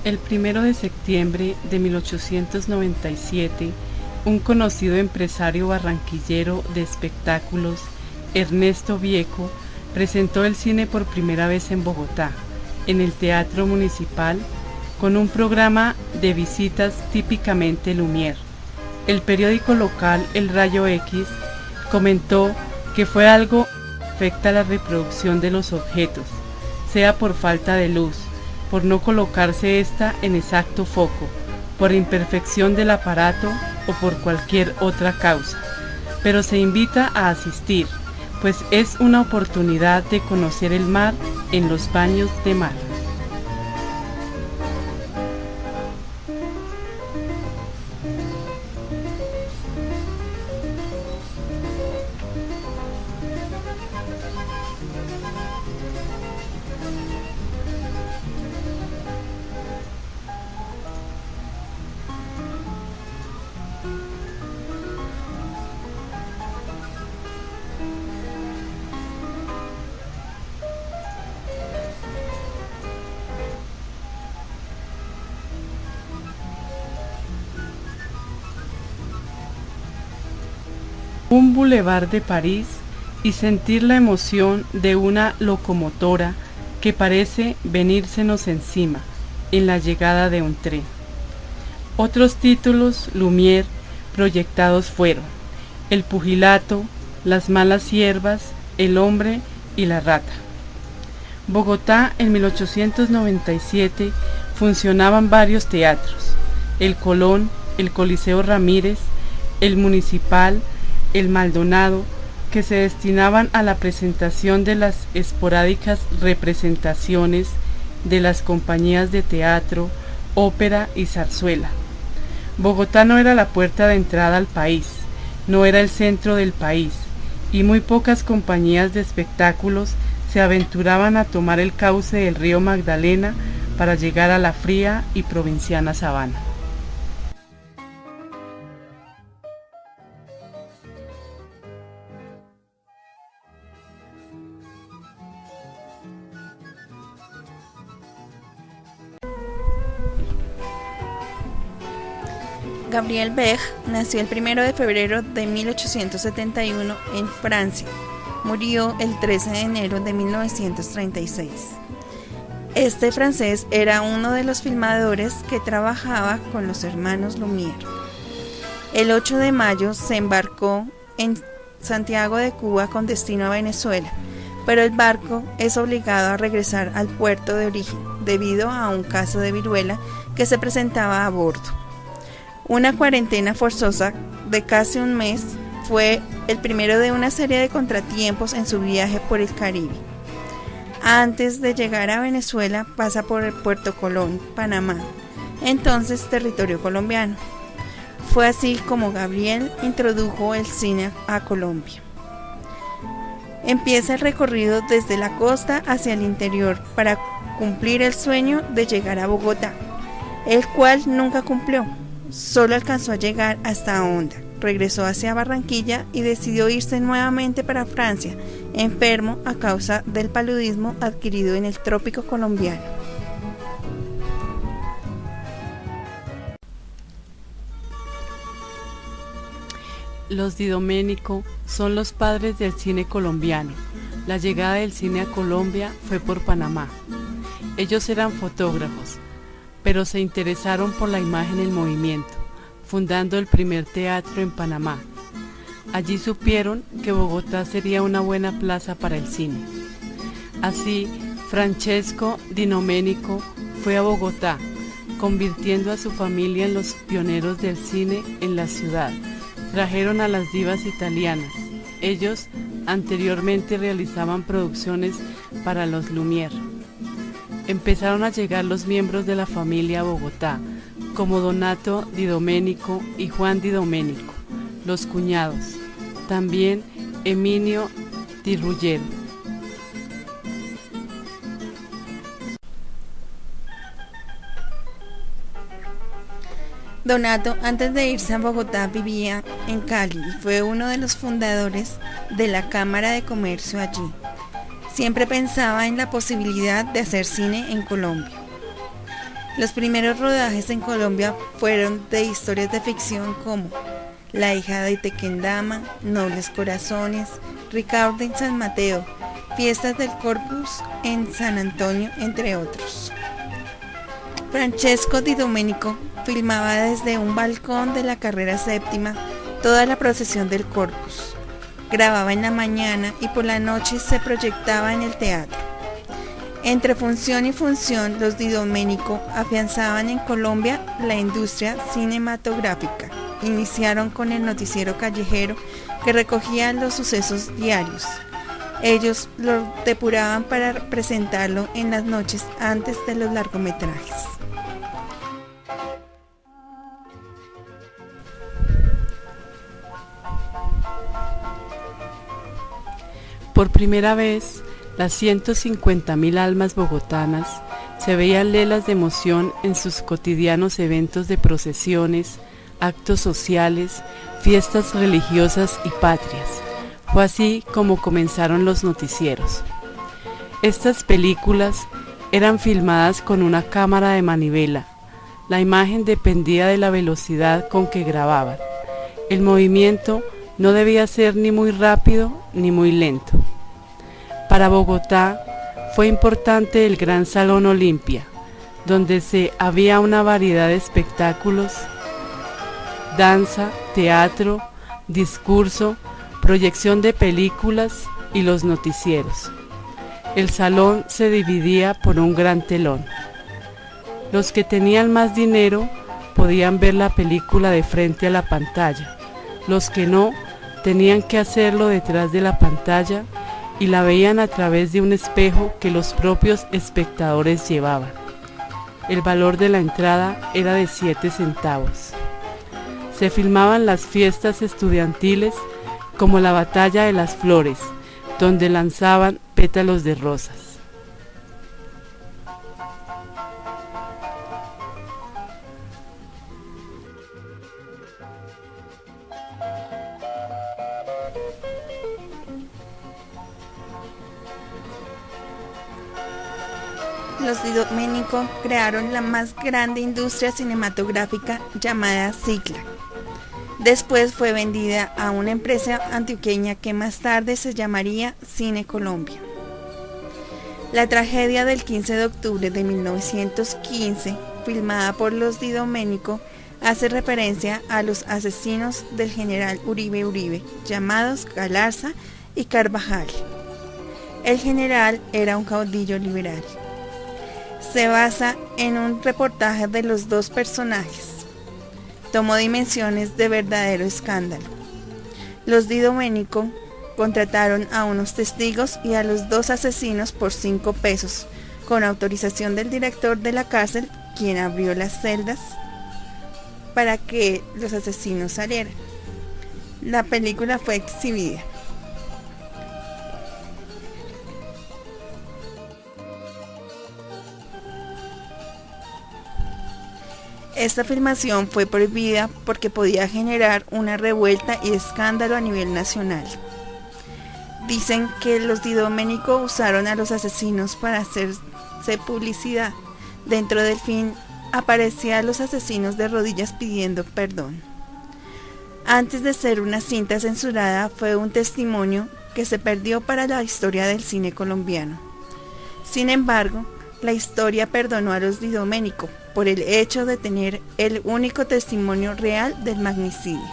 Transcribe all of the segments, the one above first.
El 1 de septiembre de 1897, un conocido empresario barranquillero de espectáculos, Ernesto Vieco, presentó el cine por primera vez en Bogotá, en el Teatro Municipal, con un programa de visitas típicamente Lumière. El periódico local El Rayo X comentó que fue algo que afecta a la reproducción de los objetos, sea por falta de luz, por no colocarse ésta en exacto foco, por imperfección del aparato o por cualquier otra causa. Pero se invita a asistir, pues es una oportunidad de conocer el mar en los baños de mar. Un bulevar de París y sentir la emoción de una locomotora que parece venírsenos encima en la llegada de un tren. Otros títulos Lumière proyectados fueron El pugilato, Las malas hierbas, El hombre y la rata. Bogotá en 1897 funcionaban varios teatros, el Colón, el Coliseo Ramírez, el Municipal, el Maldonado, que se destinaban a la presentación de las esporádicas representaciones de las compañías de teatro, ópera y zarzuela. Bogotá no era la puerta de entrada al país, no era el centro del país, y muy pocas compañías de espectáculos se aventuraban a tomar el cauce del río Magdalena para llegar a la fría y provinciana sabana. Gabriel Bech nació el 1 de febrero de 1871 en Francia. Murió el 13 de enero de 1936. Este francés era uno de los filmadores que trabajaba con los hermanos Lumière. El 8 de mayo se embarcó en Santiago de Cuba con destino a Venezuela, pero el barco es obligado a regresar al puerto de origen debido a un caso de viruela que se presentaba a bordo. Una cuarentena forzosa de casi un mes fue el primero de una serie de contratiempos en su viaje por el Caribe. Antes de llegar a Venezuela pasa por el Puerto Colón, Panamá, entonces territorio colombiano. Fue así como Gabriel introdujo el cine a Colombia. Empieza el recorrido desde la costa hacia el interior para cumplir el sueño de llegar a Bogotá, el cual nunca cumplió. Solo alcanzó a llegar hasta Honda, regresó hacia Barranquilla y decidió irse nuevamente para Francia, enfermo a causa del paludismo adquirido en el trópico colombiano. Los Di Domenico son los padres del cine colombiano. La llegada del cine a Colombia fue por Panamá. Ellos eran fotógrafos, pero se interesaron por la imagen en movimiento, fundando el primer teatro en Panamá. Allí supieron que Bogotá sería una buena plaza para el cine. Así, Francesco Di Domenico fue a Bogotá, convirtiendo a su familia en los pioneros del cine en la ciudad. Trajeron a las divas italianas. Ellos anteriormente realizaban producciones para los Lumière. Empezaron a llegar los miembros de la familia a Bogotá, como Donato Di Domenico y Juan Di Domenico, los cuñados, también Eminio Di Ruggero. Donato, antes de irse a Bogotá, vivía en Cali y fue uno de los fundadores de la Cámara de Comercio allí. Siempre pensaba en la posibilidad de hacer cine en Colombia. Los primeros rodajes en Colombia fueron de historias de ficción como La hija de Tequendama, Nobles corazones, Ricardo en San Mateo, Fiestas del Corpus en San Antonio, entre otros. Francesco Di Domenico filmaba desde un balcón de la carrera séptima toda la procesión del Corpus. Grababa en la mañana y por la noche se proyectaba en el teatro. Entre función y función, los Di Domenico afianzaban en Colombia la industria cinematográfica. Iniciaron con el noticiero callejero que recogía los sucesos diarios. Ellos lo depuraban para presentarlo en las noches antes de los largometrajes. Por primera vez, las 150.000 almas bogotanas se veían lelas de emoción en sus cotidianos eventos de procesiones, actos sociales, fiestas religiosas y patrias. Fue así como comenzaron los noticieros. Estas películas eran filmadas con una cámara de manivela. La imagen dependía de la velocidad con que grababan. El movimiento no debía ser ni muy rápido ni muy lento. Para Bogotá fue importante el Gran Salón Olimpia, donde había una variedad de espectáculos, danza, teatro, discurso, proyección de películas y los noticieros. El salón se dividía por un gran telón. Los que tenían más dinero podían ver la película de frente a la pantalla. Los que no, tenían que hacerlo detrás de la pantalla y la veían a través de un espejo que los propios espectadores llevaban. El valor de la entrada era de 7 centavos. Se filmaban las fiestas estudiantiles como la Batalla de las Flores, donde lanzaban pétalos de rosas. Los Di Domenico crearon la más grande industria cinematográfica llamada Cicla. Después fue vendida a una empresa antioqueña que más tarde se llamaría Cine Colombia. La tragedia del 15 de octubre de 1915, filmada por los Di Domenico, hace referencia a los asesinos del general Uribe, llamados Galarza y Carvajal. El general era un caudillo liberal. Se basa en un reportaje de los dos personajes. Tomó dimensiones de verdadero escándalo. Los Di Domenico contrataron a unos testigos y a los dos asesinos por 5 pesos, con autorización del director de la cárcel, quien abrió las celdas para que los asesinos salieran. La película fue exhibida. Esta filmación fue prohibida porque podía generar una revuelta y escándalo a nivel nacional. Dicen que los Di Domenico usaron a los asesinos para hacerse publicidad. Dentro del film aparecían los asesinos de rodillas pidiendo perdón. Antes de ser una cinta censurada, fue un testimonio que se perdió para la historia del cine colombiano. Sin embargo, la historia perdonó a los Di Domenico por el hecho de tener el único testimonio real del magnicidio.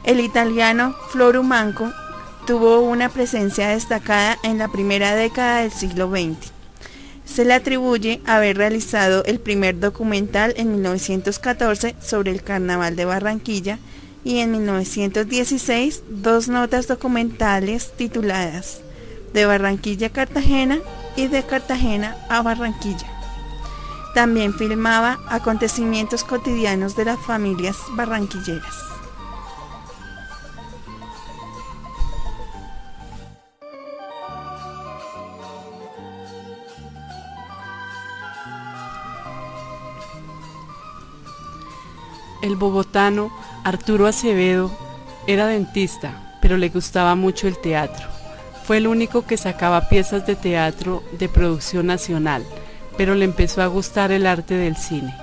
El italiano Florio Manco tuvo una presencia destacada en la primera década del siglo XX. Se le atribuye haber realizado el primer documental en 1914 sobre el Carnaval de Barranquilla y en 1916 2 notas documentales tituladas De Barranquilla a Cartagena y de Cartagena a Barranquilla. También filmaba acontecimientos cotidianos de las familias barranquilleras. El bogotano Arturo Acevedo era dentista, pero le gustaba mucho el teatro. Fue el único que sacaba piezas de teatro de producción nacional, pero le empezó a gustar el arte del cine.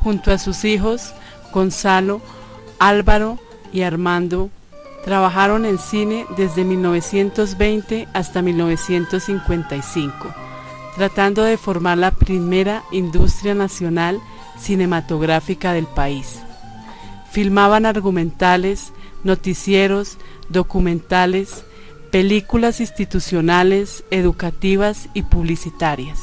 Junto a sus hijos, Gonzalo, Álvaro y Armando, trabajaron en cine desde 1920 hasta 1955, tratando de formar la primera industria nacional cinematográfica del país. Filmaban argumentales, noticieros, documentales, películas institucionales, educativas y publicitarias.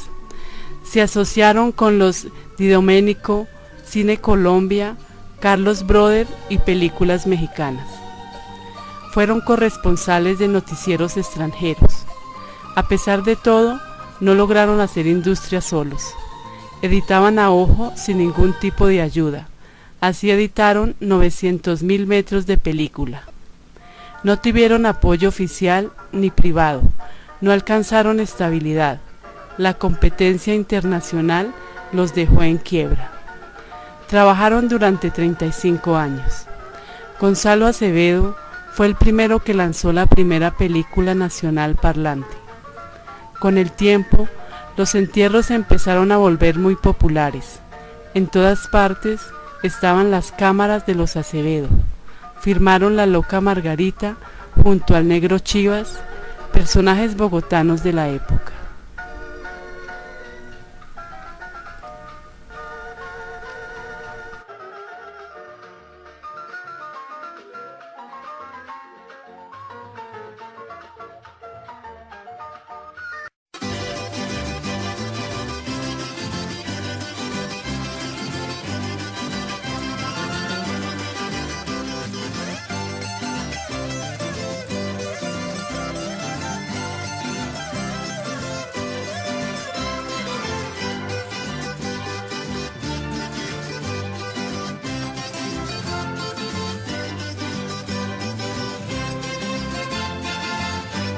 Se asociaron con los Di Domenico, Cine Colombia, Carlos Broder y Películas Mexicanas. Fueron corresponsales de noticieros extranjeros. A pesar de todo, no lograron hacer industria solos. Editaban a ojo sin ningún tipo de ayuda. Así editaron 900.000 metros de película. No tuvieron apoyo oficial ni privado. No alcanzaron estabilidad. La competencia internacional los dejó en quiebra. Trabajaron durante 35 años. Gonzalo Acevedo fue el primero que lanzó la primera película nacional parlante. Con el tiempo, los entierros se empezaron a volver muy populares. En todas partes estaban las cámaras de los Acevedo. Firmaron La Loca Margarita junto al Negro Chivas, personajes bogotanos de la época.